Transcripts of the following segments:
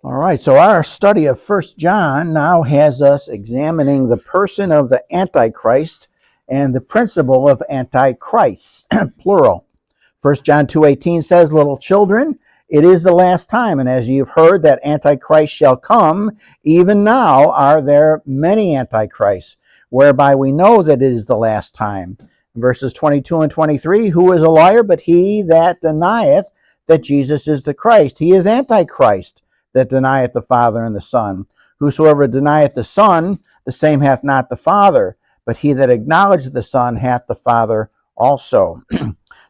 All right, so our study of First John now has us examining the person of the Antichrist and the principle of Antichrists, plural. First John 2:18 says, "Little children, it is the last time, and as you've heard that Antichrist shall come, even now are there many Antichrists, whereby we know that it is the last time." Verses 22 and 23, "Who is a liar but he that denieth that Jesus is the Christ? He is Antichrist, that denieth the Father and the Son. Whosoever denieth the Son, the same hath not the Father, but he that acknowledgeth the Son hath the Father also."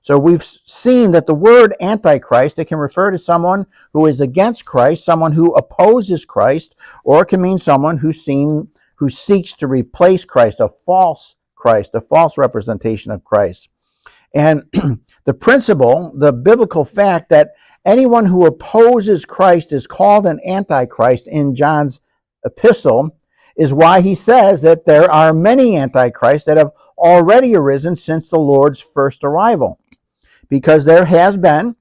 So we've seen that the word Antichrist, it can refer to someone who is against Christ, someone who opposes Christ, or it can mean someone who seeks to replace Christ, a false Christ, a false representation of Christ. And the principle, the biblical fact that anyone who opposes Christ is called an Antichrist in John's epistle is why he says that there are many Antichrists that have already arisen since the Lord's first arrival. Because there has been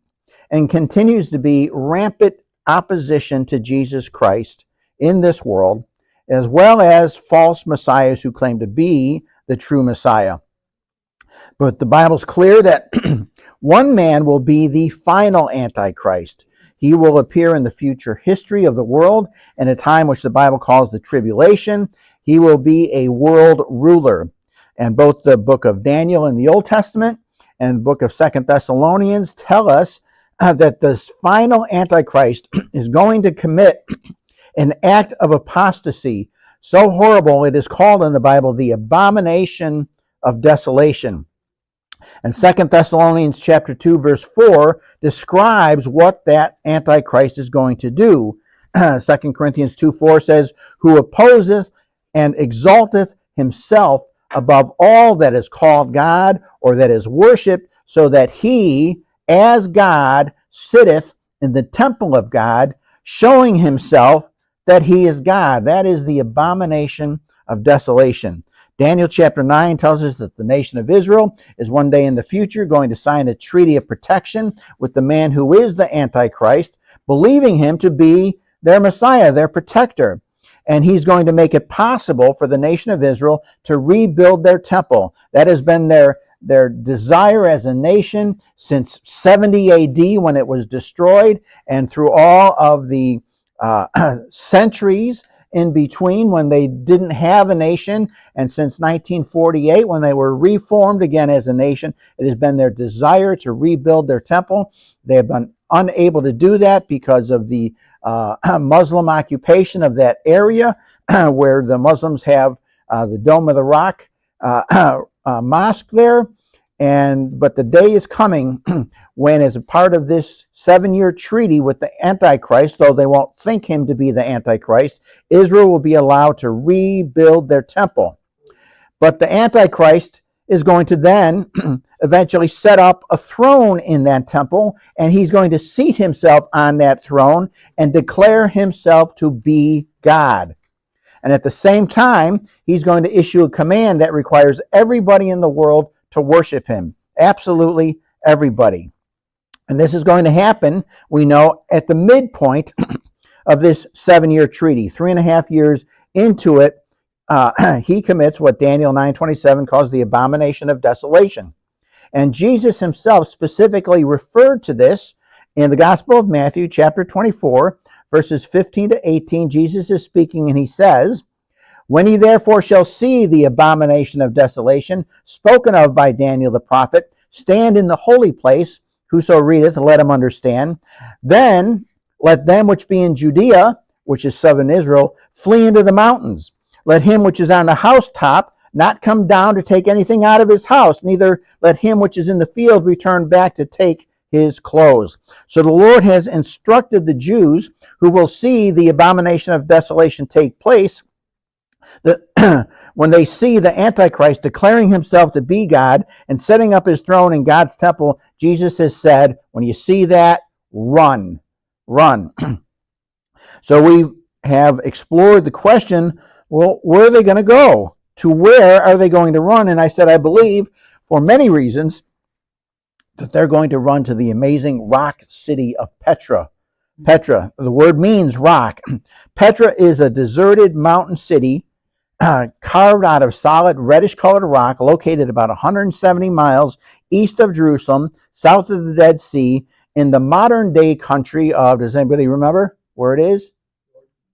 and continues to be rampant opposition to Jesus Christ in this world, as well as false messiahs who claim to be the true Messiah. But the Bible's clear that one man will be the final Antichrist. He will appear in the future history of the world in a time which the Bible calls the tribulation. He will be a world ruler. And both the book of Daniel in the Old Testament and the book of 2 Thessalonians tell us that this final Antichrist is going to commit an act of apostasy so horrible it is called in the Bible the abomination of desolation. And 2 Thessalonians chapter 2, verse 4 describes what that Antichrist is going to do. 2 Corinthians 2:4 says, "Who opposeth and exalteth himself above all that is called God or that is worshipped, so that he, as God, sitteth in the temple of God, showing himself that he is God." That is the abomination of desolation. Daniel chapter 9 tells us that the nation of Israel is one day in the future going to sign a treaty of protection with the man who is the Antichrist, believing him to be their Messiah, their protector. And he's going to make it possible for the nation of Israel to rebuild their temple. That has been their desire as a nation since 70 AD when it was destroyed, and through all of the centuries in between when they didn't have a nation, and since 1948 when they were reformed again as a nation. It has been their desire to rebuild their temple. They have been unable to do that because of the Muslim occupation of that area where the Muslims have the Dome of the Rock mosque there. But the day is coming when, as a part of this 7-year treaty with the Antichrist, though they won't think him to be the Antichrist, Israel will be allowed to rebuild their temple. But the Antichrist is going to then eventually set up a throne in that temple, and he's going to seat himself on that throne and declare himself to be God. And at the same time, he's going to issue a command that requires everybody in the world to worship him. Absolutely everybody. And this is going to happen, we know, at the midpoint of this 7-year treaty. 3.5 years into it, he commits what Daniel 9:27 calls the abomination of desolation. And Jesus himself specifically referred to this in the Gospel of Matthew, chapter 24, verses 15 to 18. Jesus is speaking and he says, "When ye therefore shall see the abomination of desolation, spoken of by Daniel the prophet, stand in the holy place, whoso readeth, let him understand. Then let them which be in Judea," which is southern Israel, "flee into the mountains. Let him which is on the housetop not come down to take anything out of his house, neither let him which is in the field return back to take his clothes." So the Lord has instructed the Jews who will see the abomination of desolation take place, that when they see the Antichrist declaring himself to be God and setting up his throne in God's temple, Jesus has said, when you see that, run. So we have explored the question, well, where are they going to go? To where are they going to run? And I said, I believe, for many reasons, that they're going to run to the amazing rock city of Petra, Petra, the word means rock. Petra is a deserted mountain city carved out of solid reddish-colored rock located about 170 miles east of Jerusalem, south of the Dead Sea, in the modern-day country of, does anybody remember where it is?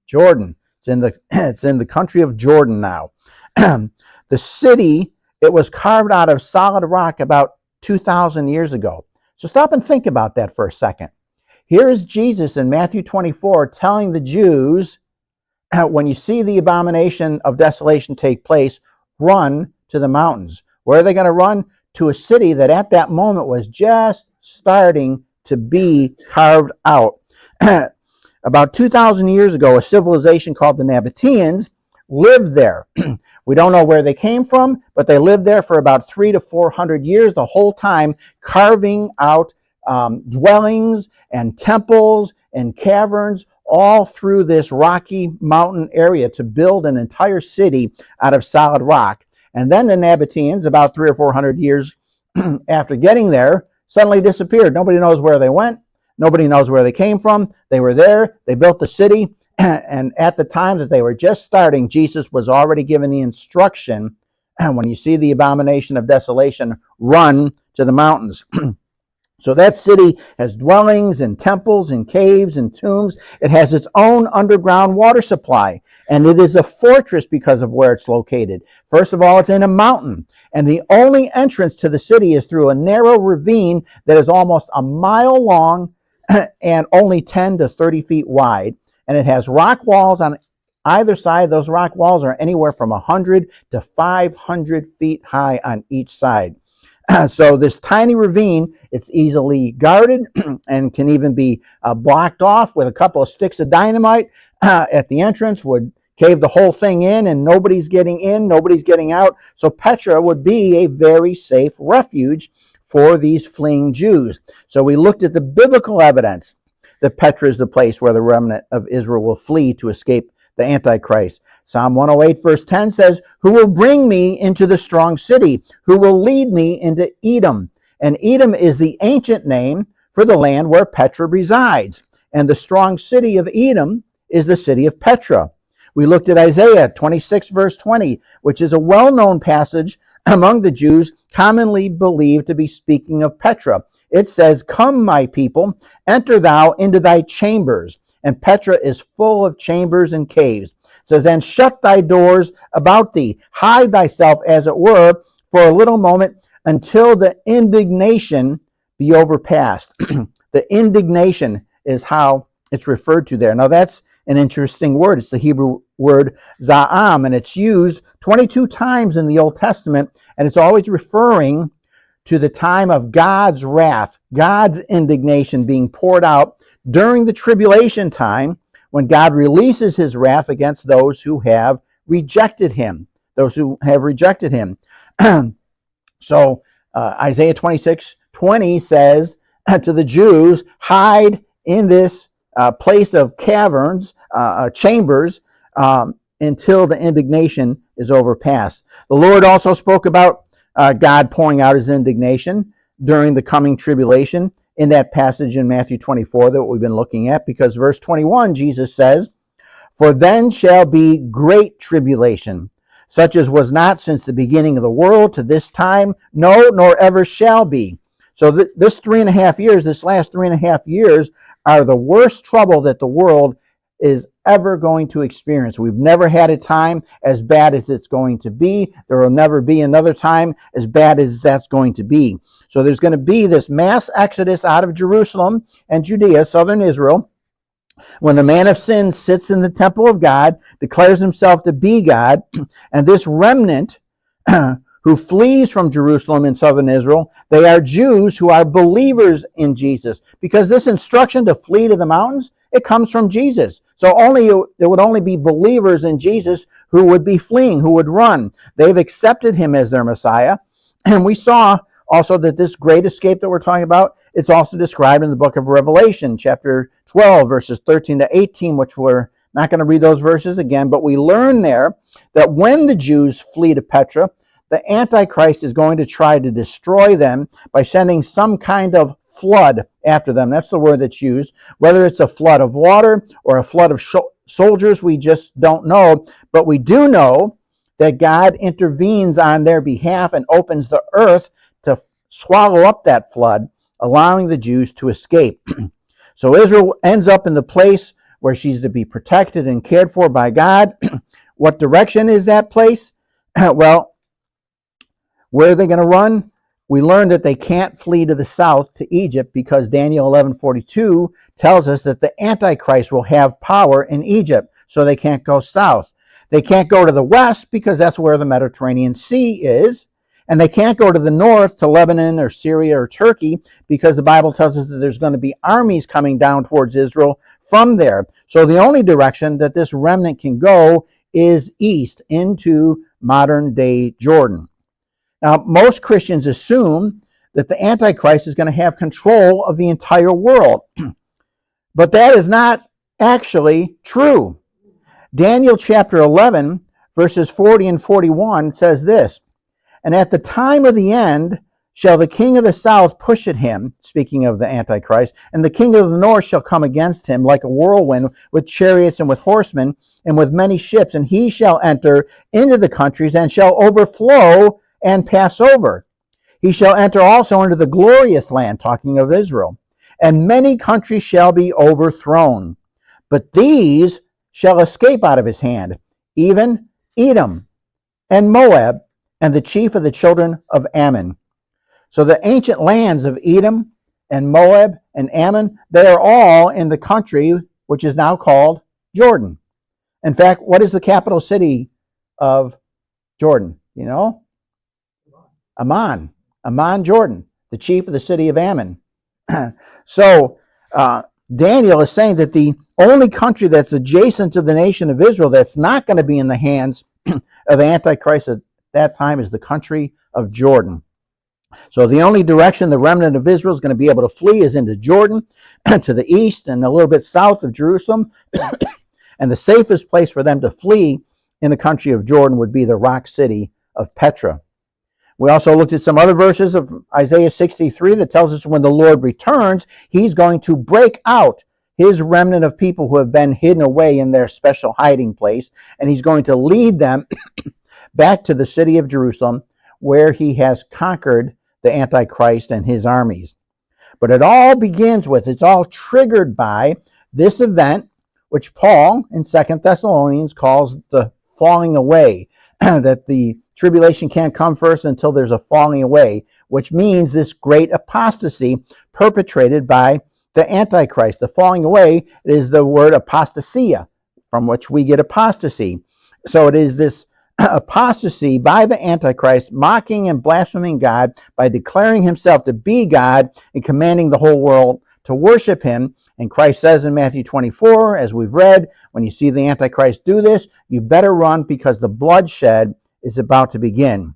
Jordan. It's in the country of Jordan now. The city, it was carved out of solid rock about 2,000 years ago. So stop and think about that for a second. Here is Jesus in Matthew 24 telling the Jews, when you see the abomination of desolation take place, run to the mountains. Where are they going to run? To a city that at that moment was just starting to be carved out. About 2,000 years ago, a civilization called the Nabateans lived there. We don't know where they came from, but they lived there for about 300 to 400 years, the whole time carving out dwellings and temples and caverns all through this rocky mountain area to build an entire city out of solid rock. And then the Nabateans, about 300 or 400 years after getting there, suddenly disappeared. Nobody knows where they went. Nobody knows where they came from. They were there. They built the city. And at the time that they were just starting, Jesus was already given the instruction, when you see the abomination of desolation, run to the mountains. So that city has dwellings and temples and caves and tombs. It has its own underground water supply, and it is a fortress because of where it's located. First of all, it's in a mountain, and the only entrance to the city is through a narrow ravine that is almost a mile long and only 10 to 30 feet wide. And it has rock walls on either side. Those rock walls are anywhere from 100 to 500 feet high on each side. So this tiny ravine, it's easily guarded and can even be blocked off with a couple of sticks of dynamite at the entrance, would cave the whole thing in, and nobody's getting in, nobody's getting out. So Petra would be a very safe refuge for these fleeing Jews. So we looked at the biblical evidence that Petra is the place where the remnant of Israel will flee to escape the Antichrist. Psalm 108 verse 10 says, "Who will bring me into the strong city? Who will lead me into Edom?" And Edom is the ancient name for the land where Petra resides. And the strong city of Edom is the city of Petra. We looked at Isaiah 26 verse 20, which is a well-known passage among the Jews, commonly believed to be speaking of Petra. It says, "Come, my people, enter thou into thy chambers." And Petra is full of chambers and caves. It says, "And shut thy doors about thee, hide thyself, as it were, for a little moment, until the indignation be overpassed." The indignation is how it's referred to there. Now that's an interesting word. It's the Hebrew word za'am, and it's used 22 times in the Old Testament, and it's always referring to the time of God's wrath, God's indignation being poured out during the tribulation time, when God releases his wrath against those who have rejected him. So Isaiah 26:20 says to the Jews, hide in this place of caverns, chambers, until the indignation is overpassed. The Lord also spoke about God pouring out his indignation during the coming tribulation in that passage in Matthew 24 that we've been looking at, because verse 21, Jesus says, "For then shall be great tribulation, such as was not since the beginning of the world to this time, no, nor ever shall be." So this last 3.5 years are the worst trouble that the world is ever going to experience. We've never had a time as bad as it's going to be. There will never be another time as bad as that's going to be. So there's going to be this mass exodus out of Jerusalem and Judea, southern Israel, when the man of sin sits in the temple of God, declares himself to be God, and this remnant who flees from Jerusalem in southern Israel, they are Jews who are believers in Jesus. Because this instruction to flee to the mountains, it comes from Jesus. So there would only be believers in Jesus who would be fleeing, who would run. They've accepted him as their Messiah. And we saw also that this great escape that we're talking about, it's also described in the book of Revelation, chapter 12, verses 13 to 18, which we're not going to read those verses again, but we learn there that when the Jews flee to Petra, the Antichrist is going to try to destroy them by sending some kind of flood after them. That's the word that's used. Whether it's a flood of water or a flood of soldiers, we just don't know. But we do know that God intervenes on their behalf and opens the earth to swallow up that flood, allowing the Jews to escape. So Israel ends up in the place where she's to be protected and cared for by God. What direction is that place? Well, where are they going to run? We learned that they can't flee to the south to Egypt because Daniel 11:42 tells us that the Antichrist will have power in Egypt, so they can't go south. They can't go to the west because that's where the Mediterranean Sea is, and they can't go to the north to Lebanon or Syria or Turkey because the Bible tells us that there's going to be armies coming down towards Israel from there. So the only direction that this remnant can go is east into modern-day Jordan. Now, most Christians assume that the Antichrist is going to have control of the entire world. But that is not actually true. Daniel chapter 11, verses 40 and 41 says this, "And at the time of the end shall the king of the south push at him," speaking of the Antichrist, "and the king of the north shall come against him like a whirlwind with chariots and with horsemen and with many ships, and he shall enter into the countries and shall overflow and pass over. He shall enter also into the glorious land," talking of Israel, "and many countries shall be overthrown. But these shall escape out of his hand, even Edom and Moab and the chief of the children of Ammon." So the ancient lands of Edom and Moab and Ammon, they are all in the country which is now called Jordan. In fact, what is the capital city of Jordan? You know? Amman, Jordan, the chief of the city of Ammon. So Daniel is saying that the only country that's adjacent to the nation of Israel that's not going to be in the hands of the Antichrist at that time is the country of Jordan. So the only direction the remnant of Israel is going to be able to flee is into Jordan, to the east and a little bit south of Jerusalem. And the safest place for them to flee in the country of Jordan would be the rock city of Petra. We also looked at some other verses of Isaiah 63 that tells us when the Lord returns, he's going to break out his remnant of people who have been hidden away in their special hiding place, and he's going to lead them back to the city of Jerusalem, where he has conquered the Antichrist and his armies. But it all begins with, it's all triggered by this event, which Paul in 2 Thessalonians calls the falling away, that the tribulation can't come first until there's a falling away, which means this great apostasy perpetrated by the Antichrist. The falling away is the word apostasia, from which we get apostasy. So it is this apostasy by the Antichrist, mocking and blaspheming God by declaring himself to be God and commanding the whole world to worship him. And Christ says in Matthew 24, as we've read, when you see the Antichrist do this, you better run because the bloodshed is about to begin.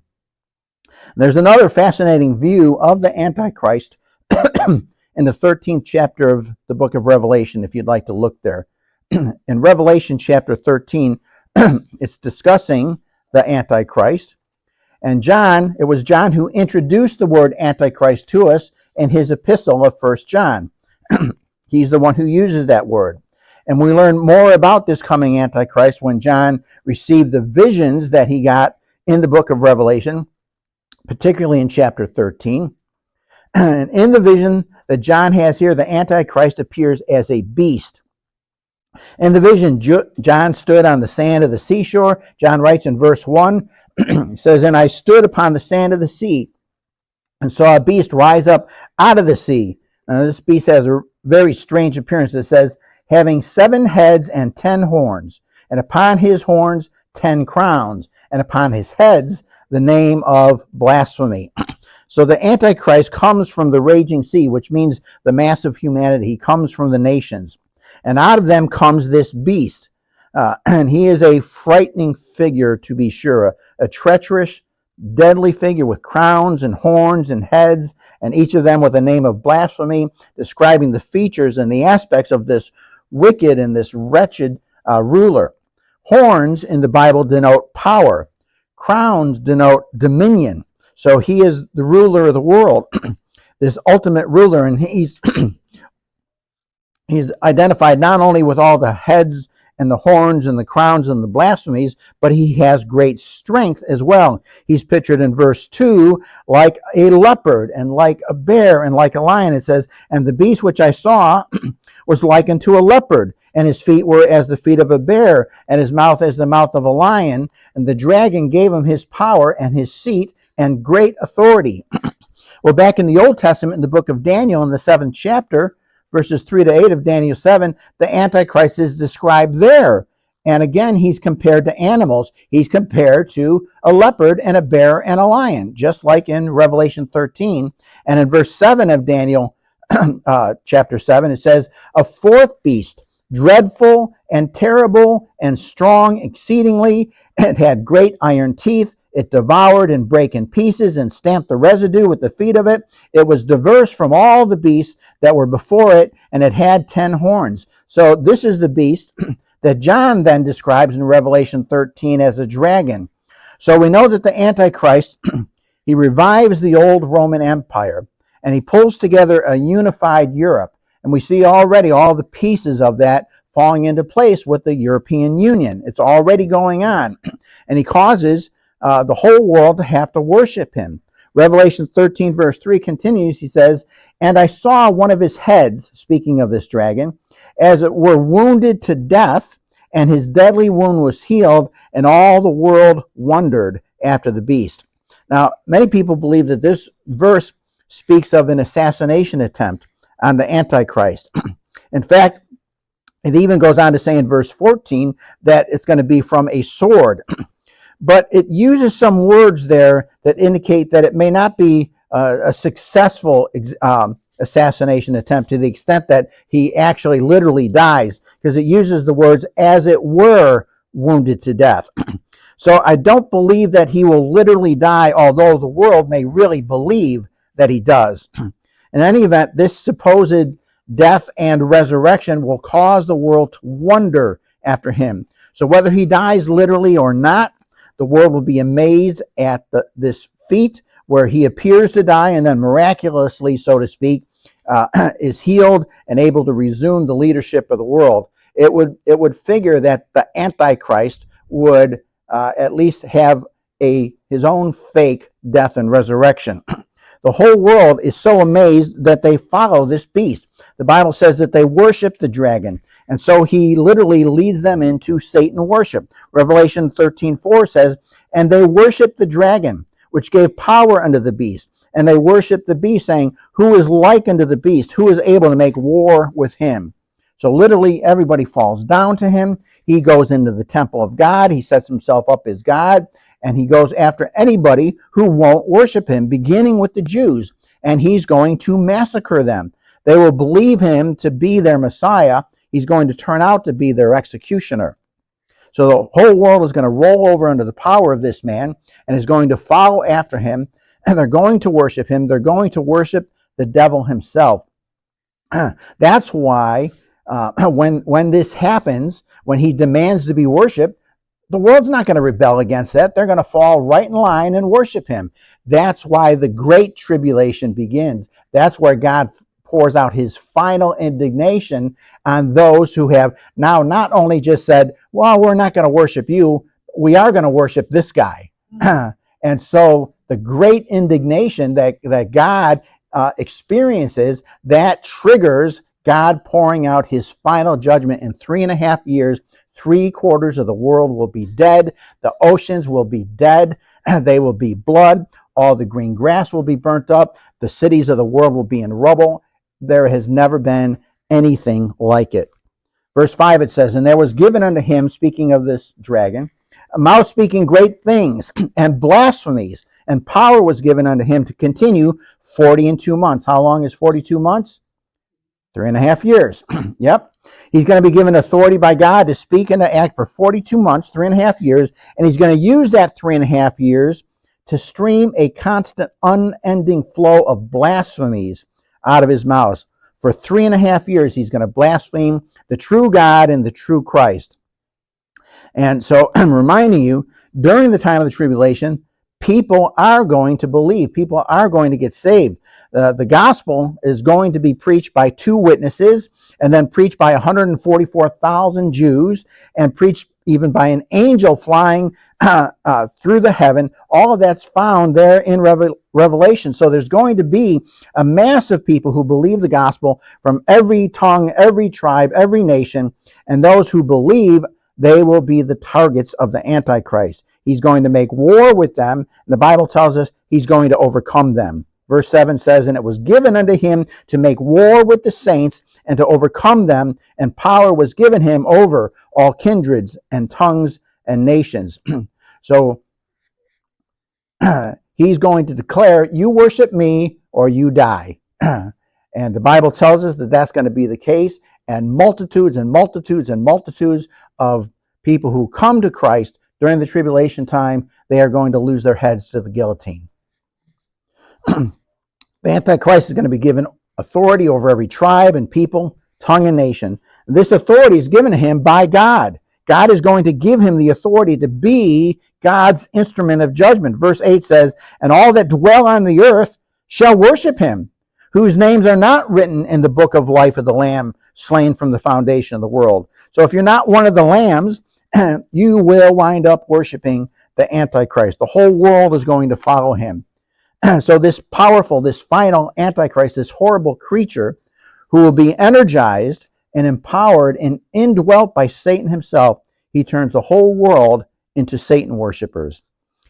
There's another fascinating view of the Antichrist in the 13th chapter of the book of Revelation, if you'd like to look there. In Revelation chapter 13, it's discussing the Antichrist. And it was John who introduced the word Antichrist to us in his epistle of 1 John. He's the one who uses that word. And we learn more about this coming Antichrist when John received the visions that he got in the book of Revelation, particularly in chapter 13. And in the vision that John has here, the Antichrist appears as a beast. In the vision, John stood on the sand of the seashore. John writes in verse 1, says, "And I stood upon the sand of the sea and saw a beast rise up out of the sea." Now, this beast has a very strange appearance. It says, "having 7 heads and 10 horns, and upon his horns 10 crowns, and upon his heads the name of blasphemy." So the Antichrist comes from the raging sea, which means the mass of humanity. He comes from the nations. And out of them comes this beast. And he is a frightening figure, to be sure, a treacherous, deadly figure with crowns and horns and heads, and each of them with the name of blasphemy, describing the features and the aspects of this wicked and this wretched ruler. Horns in the Bible denote power. Crowns denote dominion. So he is the ruler of the world. this ultimate ruler, and he's he's identified not only with all the heads and the horns and the crowns and the blasphemies, but he has great strength as well. He's pictured in verse 2 like a leopard and like a bear and like a lion. It says, and the beast which I saw was like unto a leopard, and his feet were as the feet of a bear, and his mouth as the mouth of a lion. And the dragon gave him his power and his seat and great authority. Well, back in the Old Testament, in the book of Daniel, in the 7th chapter, verses 3 to 8 of Daniel 7, the Antichrist is described there. And again, he's compared to animals. He's compared to a leopard and a bear and a lion, just like in Revelation 13. And in verse 7 of Daniel chapter 7, it says, a fourth beast, dreadful and terrible and strong exceedingly, it had great iron teeth. It devoured and brake in pieces and stamped the residue with the feet of it. It was diverse from all the beasts that were before it, and it had 10 horns. So this is the beast that John then describes in Revelation 13 as a dragon. So we know that the Antichrist, he revives the old Roman Empire, and he pulls together a unified Europe. And we see already all the pieces of that falling into place with the European Union. It's already going on. And he causes the whole world to have to worship him. Revelation 13 verse 3 continues, he says, and I saw one of his heads, speaking of this dragon, as it were wounded to death, and his deadly wound was healed, and all the world wondered after the beast. Now, many people believe that this verse speaks of an assassination attempt on the Antichrist. In fact, it even goes on to say in verse 14 that it's going to be from a sword. But it uses some words there that indicate that it may not be a successful assassination attempt to the extent that he actually literally dies, because it uses the words as it were wounded to death. So I don't believe that he will literally die, although the world may really believe that he does. In any event, this supposed death and resurrection will cause the world to wonder after him. So whether he dies literally or not, the world will be amazed at this feat where he appears to die and then miraculously, so to speak, is healed and able to resume the leadership of the world. It would figure that the Antichrist would at least have his own fake death and resurrection. The whole world is so amazed that they follow this beast. The Bible says that they worship the dragon. And so he literally leads them into Satan worship. Revelation 13:4 says, and they worshiped the dragon, which gave power unto the beast. And they worshiped the beast, saying, who is like unto the beast? Who is able to make war with him? So literally everybody falls down to him. He goes into the temple of God. He sets himself up as God. And he goes after anybody who won't worship him, beginning with the Jews. And he's going to massacre them. They will believe him to be their Messiah. He's going to turn out to be their executioner. So the whole world is going to roll over under the power of this man and is going to follow after him, and they're going to worship him. They're going to worship the devil himself. That's why when this happens, when he demands to be worshiped, the world's not going to rebel against that. They're going to fall right in line and worship him. That's why the great tribulation begins. That's where God pours out his final indignation on those who have now not only just said, well, we're not going to worship you, we are going to worship this guy. And so the great indignation that God experiences, that triggers God pouring out his final judgment in 3.5 years. 3/4 of the world will be dead. The oceans will be dead. They will be blood. All the green grass will be burnt up. The cities of the world will be in rubble. There has never been anything like it. Verse 5, it says, and there was given unto him, speaking of this dragon, a mouth speaking great things and blasphemies, and power was given unto him to continue 42 months. How long is 42 months? 3.5 years. Yep. He's going to be given authority by God to speak and to act for 42 months, 3.5 years, and he's going to use that 3.5 years to stream a constant, unending flow of blasphemies out of his mouth. For 3.5 years, he's going to blaspheme the true God and the true Christ. And so I'm reminding you, during the time of the tribulation, people are going to believe. People are going to get saved. The gospel is going to be preached by 2 witnesses, and then preached by 144,000 Jews, and preached even by an angel flying through the heaven. All of that's found there in Revelation. So there's going to be a mass of people who believe the gospel from every tongue, every tribe, every nation, and those who believe, they will be the targets of the Antichrist. He's going to make war with them. And the Bible tells us he's going to overcome them. Verse 7 says, "And it was given unto him to make war with the saints and to overcome them, and power was given him over all kindreds and tongues and nations." So he's going to declare, you worship me or you die. And the Bible tells us that that's going to be the case. And multitudes and multitudes and multitudes of people who come to Christ during the tribulation time, they are going to lose their heads to the guillotine. The Antichrist is going to be given authority over every tribe and people, tongue and nation. This authority is given to him by God. God is going to give him the authority to be God's instrument of judgment. Verse 8 says, "And all that dwell on the earth shall worship him, whose names are not written in the book of life of the Lamb slain from the foundation of the world." So if you're not one of the lambs, you will wind up worshiping the Antichrist. The whole world is going to follow him. So this powerful, this final Antichrist, this horrible creature who will be energized and empowered and indwelt by Satan himself, he turns the whole world into Satan worshipers.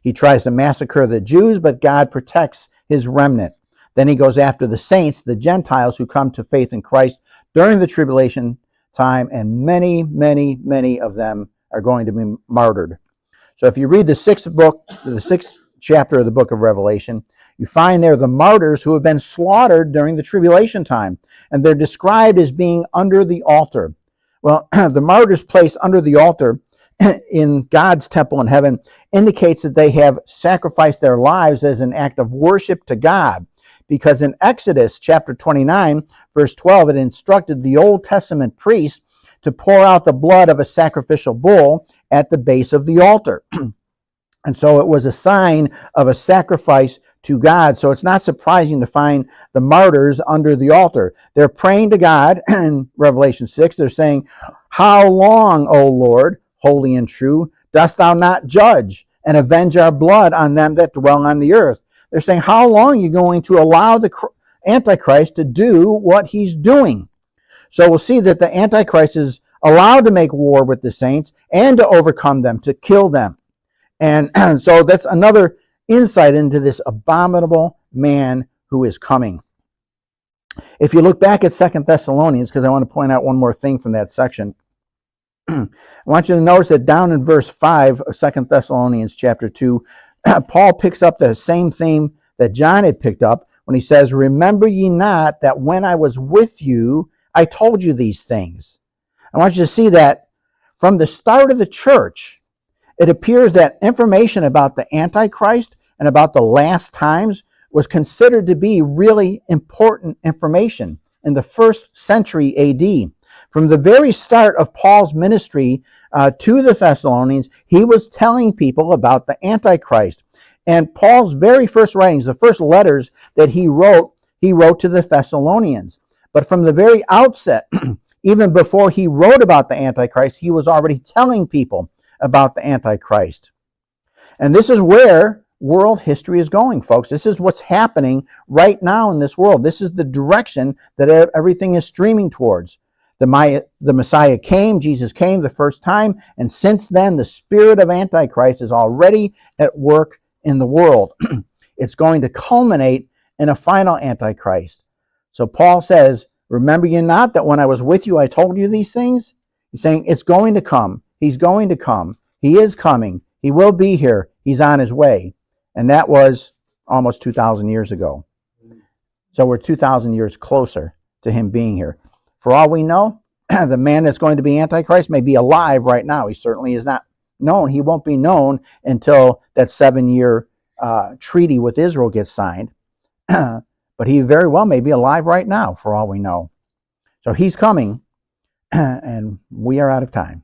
He tries to massacre the Jews, but God protects his remnant. Then he goes after the saints, the Gentiles who come to faith in Christ during the tribulation time, and many, many, many of them are going to be martyred. So if you read the 6th chapter of the book of Revelation, you find there the martyrs who have been slaughtered during the tribulation time, and they're described as being under the altar. Well, the martyrs placed under the altar in God's temple in heaven indicates that they have sacrificed their lives as an act of worship to God, because in Exodus chapter 29, verse 12, it instructed the Old Testament priests to pour out the blood of a sacrificial bull at the base of the altar. And so it was a sign of a sacrifice to God. So it's not surprising to find the martyrs under the altar. They're praying to God in Revelation 6. They're saying, "How long, O Lord, holy and true, dost thou not judge and avenge our blood on them that dwell on the earth?" They're saying, how long are you going to allow the Antichrist to do what he's doing? So we'll see that the Antichrist is allowed to make war with the saints and to overcome them, to kill them. And so that's another insight into this abominable man who is coming. If you look back at 2 Thessalonians, because I want to point out one more thing from that section, I want you to notice that down in verse 5 of 2 Thessalonians chapter 2, Paul picks up the same theme that John had picked up when he says, "Remember ye not that when I was with you, I told you these things." I want you to see that from the start of the church, it appears that information about the Antichrist and about the last times was considered to be really important information in the 1st century AD. From the very start of Paul's ministry to the Thessalonians, he was telling people about the Antichrist. And Paul's very first writings, the first letters that he wrote to the Thessalonians. But from the very outset, even before he wrote about the Antichrist, he was already telling people about the Antichrist. And this is where world history is going, folks. This is what's happening right now in this world. This is the direction that everything is streaming towards. The Messiah came, Jesus came the first time, and since then the spirit of Antichrist is already at work in the world. It's going to culminate in a final Antichrist. So Paul says, "Remember ye not that when I was with you I told you these things?" He's saying it's going to come. He's going to come. He is coming. He will be here. He's on his way. And that was almost 2,000 years ago. So we're 2,000 years closer to him being here. For all we know, the man that's going to be Antichrist may be alive right now. He certainly is not known. He won't be known until that 7-year treaty with Israel gets signed. But he very well may be alive right now, for all we know. So he's coming, and we are out of time.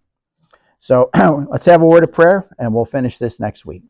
So let's have a word of prayer, and we'll finish this next week.